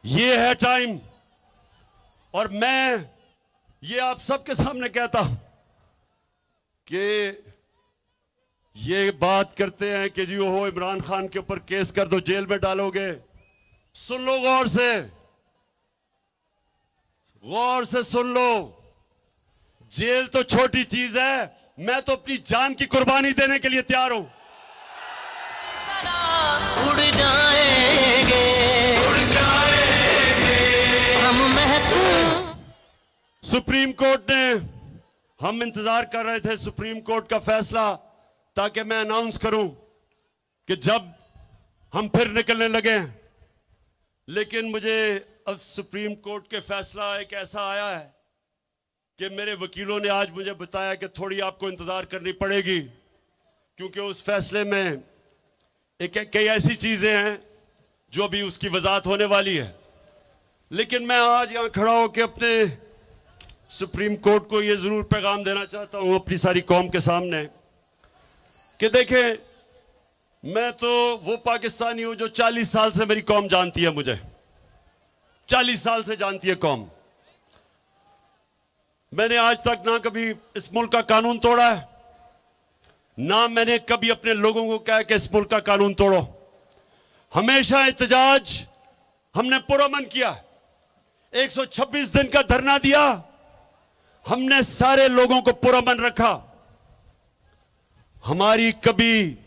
ये है टाइम। और मैं ये आप सबके सामने कहता हूं कि ये बात करते हैं कि जी हो इमरान खान के ऊपर केस कर दो, जेल में डालोगे। सुन लो गौर से सुन लो। जेल तो छोटी चीज है, मैं तो अपनी जान की कुर्बानी देने के लिए तैयार हूं। उड़ जाएंगे हम महफूज। सुप्रीम कोर्ट ने, हम इंतजार कर रहे थे सुप्रीम कोर्ट का फैसला, ताकि मैं अनाउंस करूं कि जब हम फिर निकलने लगे। लेकिन मुझे अब सुप्रीम कोर्ट के फैसला एक ऐसा आया है कि मेरे वकीलों ने आज मुझे बताया कि थोड़ी आपको इंतजार करनी पड़ेगी, क्योंकि उस फैसले में कई ऐसी चीजें हैं जो अभी उसकी वजाहत होने वाली है। लेकिन मैं आज यहां खड़ा होकर अपने सुप्रीम कोर्ट को यह जरूर पैगाम देना चाहता हूं अपनी सारी कौम के सामने कि देखें, मैं तो वो पाकिस्तानी हूं जो 40 साल से मेरी कौम जानती है, मुझे 40 साल से जानती है कौम। मैंने आज तक ना कभी इस मुल्क का कानून तोड़ा है, ना मैंने कभी अपने लोगों को कहा कि इस मुल्क का कानून तोड़ो। हमेशा एहतजाज हमने पुरअमन किया। 126 दिन का धरना दिया, हमने सारे लोगों को पुरअमन रखा। हमारी कभी